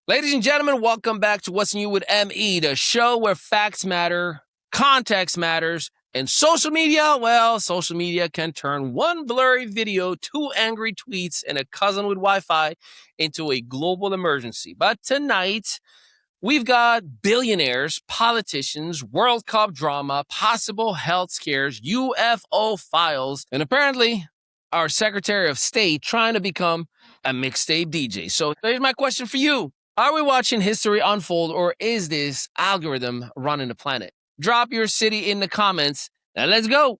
Ladies and gentlemen, welcome back to What's New with ME, the show where facts matter, context matters, and social media, well, social media can turn one blurry video, two angry tweets, and a cousin with Wi-Fi into a global emergency. But tonight, we've got billionaires, politicians, World Cup drama, possible health scares, UFO files, and apparently our Secretary of State trying to become a mixtape DJ. So here's my question for you. Are we watching history unfold, or is this algorithm running the planet? Drop your city in the comments, and let's go.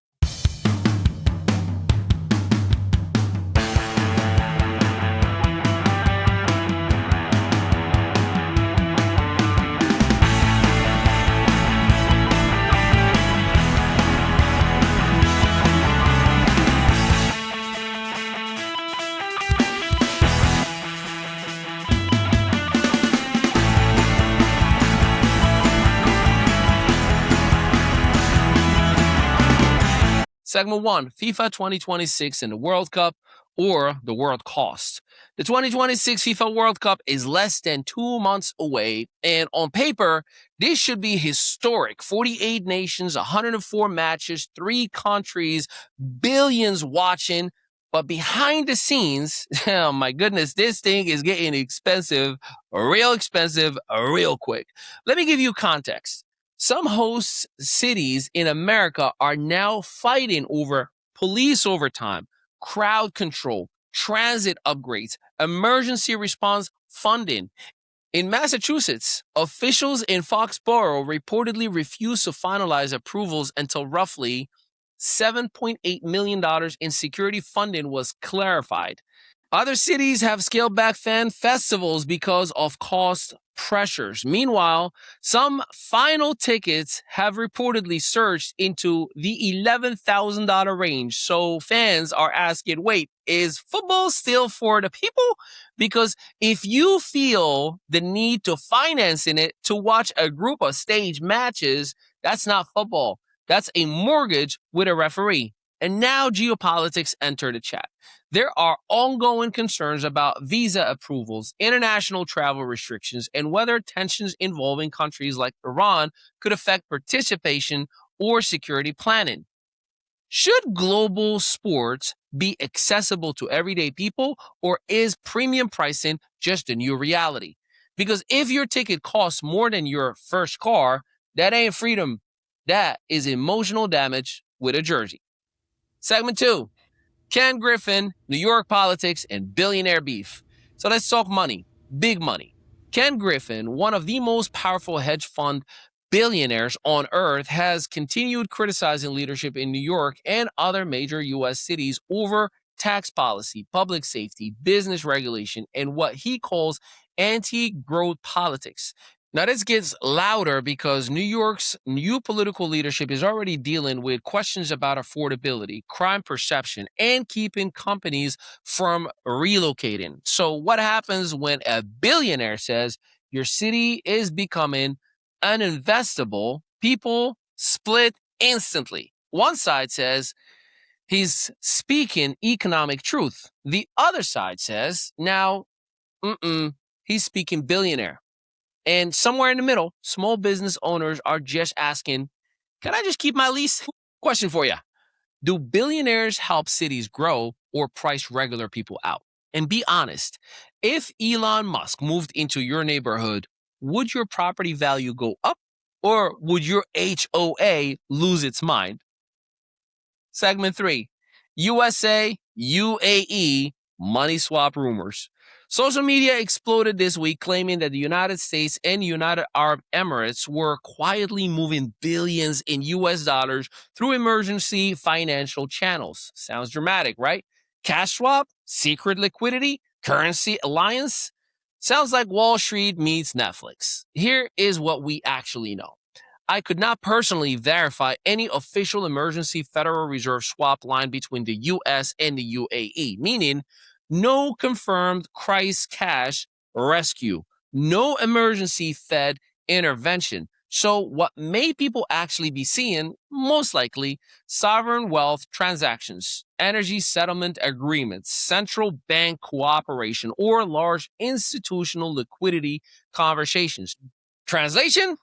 Segment 1, FIFA 2026 and the World Cup, or the world cost. The 2026 FIFA World Cup is less than 2 months away, and on paper, this should be historic. 48 nations, 104 matches, 3 countries, billions watching. But behind the scenes, oh my goodness, this thing is getting expensive, real quick. Let me give you context. Some host cities in America are now fighting over police overtime, crowd control, transit upgrades, emergency response funding. In Massachusetts, officials in Foxborough reportedly refused to finalize approvals until roughly $7.8 million in security funding was clarified. Other cities have scaled back fan festivals because of cost pressures. Meanwhile, some final tickets have reportedly surged into the $11,000 range. So fans are asking, wait, is football still for the people? Because if you feel the need to finance in it to watch a group of stage matches, that's not football. That's a mortgage with a referee. And now geopolitics enter the chat. There are ongoing concerns about visa approvals, international travel restrictions, and whether tensions involving countries like Iran could affect participation or security planning. Should global sports be accessible to everyday people, or is premium pricing just a new reality? Because if your ticket costs more than your first car, that ain't freedom. That is emotional damage with a jersey. Segment 2. Ken Griffin, New York politics, and billionaire beef. So let's talk money, big money. Ken Griffin, one of the most powerful hedge fund billionaires on earth, has continued criticizing leadership in New York and other major U.S. cities over tax policy, public safety, business regulation, and what he calls anti-growth politics. Now, this gets louder because New York's new political leadership is already dealing with questions about affordability, crime perception, and keeping companies from relocating. So what happens when a billionaire says your city is becoming uninvestable? People split instantly. One side says he's speaking economic truth. The other side says, now, he's speaking billionaire. And somewhere in the middle, small business owners are just asking, can I just keep my lease? Question for you. Do billionaires help cities grow or price regular people out? And be honest, if Elon Musk moved into your neighborhood, would your property value go up, or would your HOA lose its mind? Segment 3. USA, UAE, money swap rumors. Social media exploded this week, claiming that the United States and United Arab Emirates were quietly moving billions in US dollars through emergency financial channels. Sounds dramatic, right? Cash swap, secret liquidity, currency alliance. Sounds like Wall Street meets Netflix. Here is what we actually know. I could not personally verify any official emergency Federal Reserve swap line between the US and the UAE, meaning no confirmed crisis cash rescue, no emergency Fed intervention, So, what may people actually be seeing? Most likely, sovereign wealth transactions, energy settlement agreements, central bank cooperation, or large institutional liquidity conversations. Translation?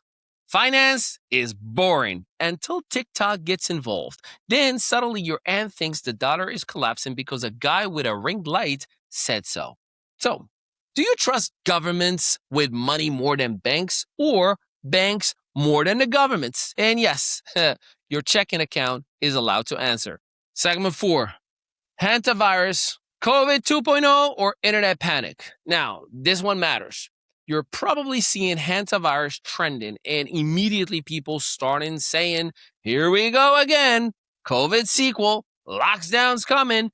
Finance is boring until TikTok gets involved. Then suddenly your aunt thinks the dollar is collapsing because a guy with a ringed light said so. So, do you trust governments with money more than banks or banks more than the governments? And yes, your checking account is allowed to answer. Segment 4. Hantavirus, COVID 2.0, or internet panic. Now, this one matters. You're probably seeing hantavirus trending, and immediately people starting saying, here we go again. COVID sequel, lockdown's coming.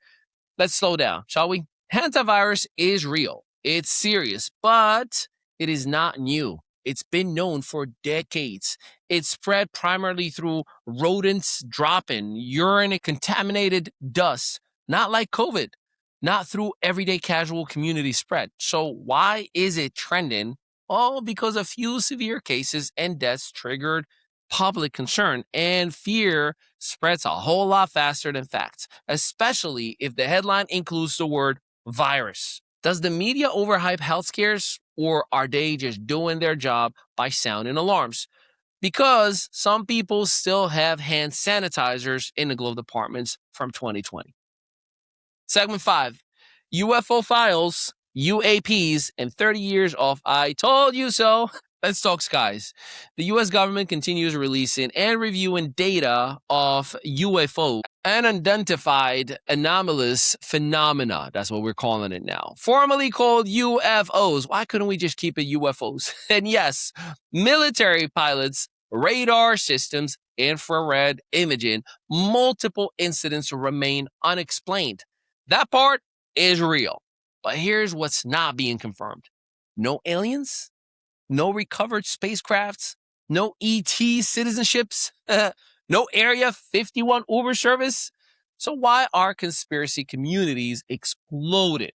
Let's slow down, shall we? Hantavirus is real. It's serious, but it is not new. It's been known for decades. It's spread primarily through rodents dropping urine and contaminated dust, not like COVID, not through everyday casual community spread. So, why is it trending? Oh, because a few severe cases and deaths triggered public concern, and fear spreads a whole lot faster than facts, especially if the headline includes the word virus. Does the media overhype health scares, or are they just doing their job by sounding alarms? Because some people still have hand sanitizers in the glove departments from 2020. Segment 5. UFO files, UAPs, and 30 years of I told you so. Let's talk skies. The US government continues releasing and reviewing data of UFO, unidentified anomalous phenomena. That's what we're calling it now. Formerly called UFOs. Why couldn't we just keep it UFOs? And yes, military pilots, radar systems, infrared imaging, multiple incidents remain unexplained. That part is real. But here's what's not being confirmed. No aliens? No recovered spacecrafts, no ET citizenships, no Area 51 Uber service. So why are conspiracy communities exploded?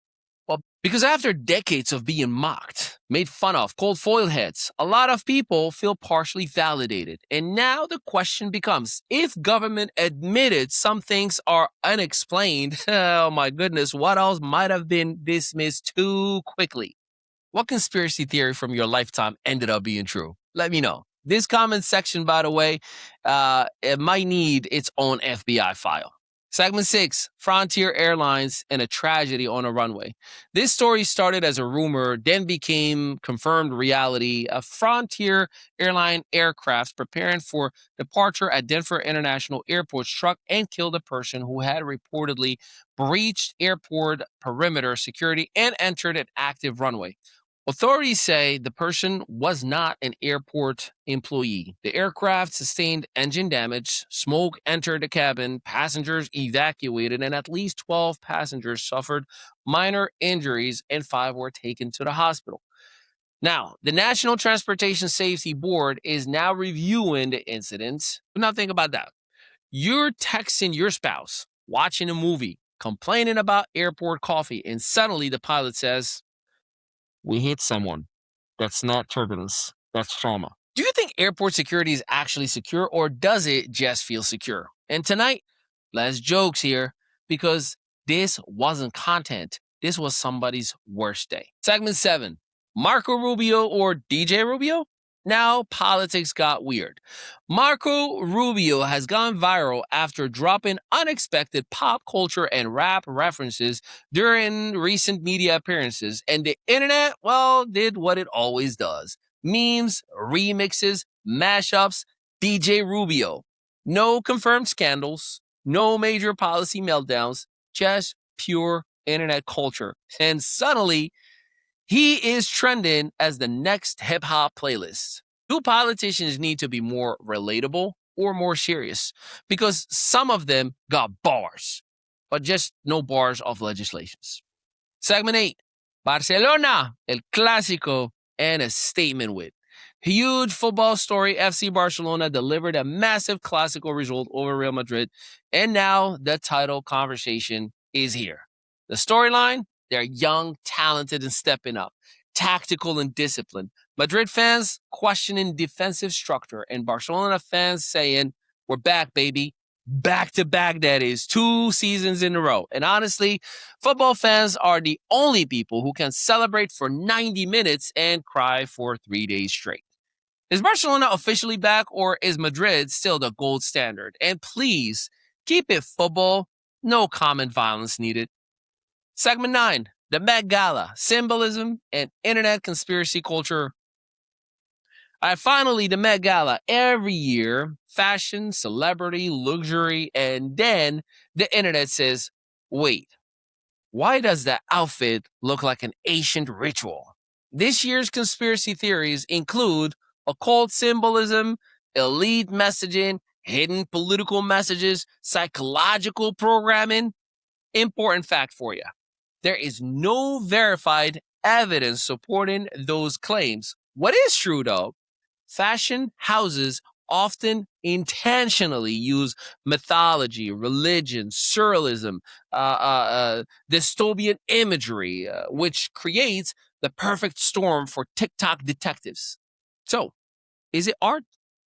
Well, because after decades of being mocked, made fun of, called foil heads, a lot of people feel partially validated. And now the question becomes, if government admitted some things are unexplained, oh my goodness, what else might have been dismissed too quickly? What conspiracy theory from your lifetime ended up being true? Let me know. This comment section, by the way, it might need its own FBI file. Segment 6, Frontier Airlines and a tragedy on a runway. This story started as a rumor, then became confirmed reality. A Frontier airline aircraft preparing for departure at Denver International Airport struck and killed a person who had reportedly breached airport perimeter security and entered an active runway. Authorities say the person was not an airport employee. The aircraft sustained engine damage, smoke entered the cabin, passengers evacuated, and at least 12 passengers suffered minor injuries and 5 were taken to the hospital. Now, the National Transportation Safety Board is now reviewing the incident. Now, think about that. You're texting your spouse, watching a movie, complaining about airport coffee, and suddenly the pilot says, we hit someone. That's not turbulence. That's trauma. Do you think airport security is actually secure or does it just feel secure? And tonight, less jokes here because this wasn't content. This was somebody's worst day. Segment 7, Marco Rubio or DJ Rubio? Now politics got weird. Marco Rubio has gone viral after dropping unexpected pop culture and rap references during recent media appearances, and the internet, well, did what it always does. Memes, remixes, mashups, DJ Rubio. No confirmed scandals, no major policy meltdowns, just pure internet culture. And suddenly, he is trending as the next hip hop playlist. Do politicians need to be more relatable or more serious? Because some of them got bars, but just no bars of legislations. Segment 8, Barcelona, El Clásico, and a statement with. Huge football story. FC Barcelona delivered a massive Clásico result over Real Madrid, and now the title conversation is here. The storyline, they're young, talented, and stepping up. tactical and discipline. Madrid fans questioning defensive structure, and Barcelona fans saying, we're back, baby. Back to back, that is, 2 seasons in a row. And honestly, football fans are the only people who can celebrate for 90 minutes and cry for 3 days straight. Is Barcelona officially back, or is Madrid still the gold standard? And please, keep it football. No comment violence needed. Segment 9, the Met Gala, symbolism and internet conspiracy culture. Finally, the Met Gala. Every year, fashion, celebrity, luxury, and then the internet says, wait, why does that outfit look like an ancient ritual? This year's conspiracy theories include occult symbolism, elite messaging, hidden political messages, psychological programming. Important fact for you. There is no verified evidence supporting those claims. What is true, though? Fashion houses often intentionally use mythology, religion, surrealism, dystopian imagery, which creates the perfect storm for TikTok detectives. So, is it art,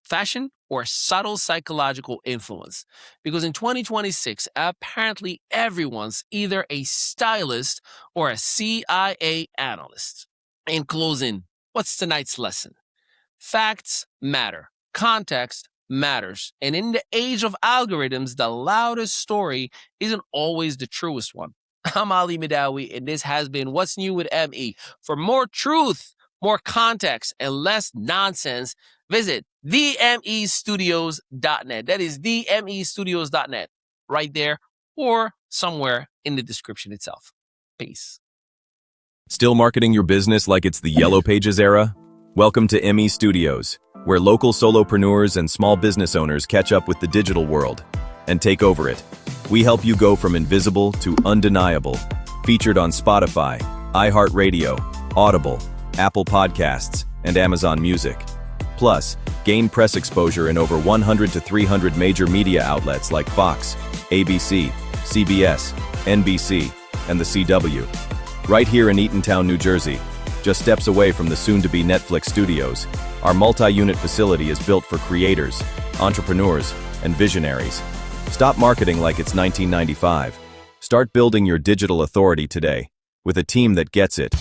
fashion, or subtle psychological influence? Because in 2026, apparently everyone's either a stylist or a CIA analyst. In closing, what's tonight's lesson? Facts matter. Context matters. And in the age of algorithms, the loudest story isn't always the truest one. I'm Ali Mehdaoui, and this has been What's New with ME. For more truth, more context, and less nonsense, visit themestudios.net. That is themestudios.net. Right there or somewhere in the description itself. Peace. Still marketing your business like it's the Yellow Pages era? Welcome to ME Studios, where local solopreneurs and small business owners catch up with the digital world and take over it. We help you go from invisible to undeniable. Featured on Spotify, iHeartRadio, Audible, Apple Podcasts, and Amazon Music. Plus, gain press exposure in over 100 to 300 major media outlets like Fox, ABC, CBS, NBC, and the CW. Right here in Eatontown, New Jersey, just steps away from the soon-to-be Netflix studios, our multi-unit facility is built for creators, entrepreneurs, and visionaries. Stop marketing like it's 1995. Start building your digital authority today with a team that gets it.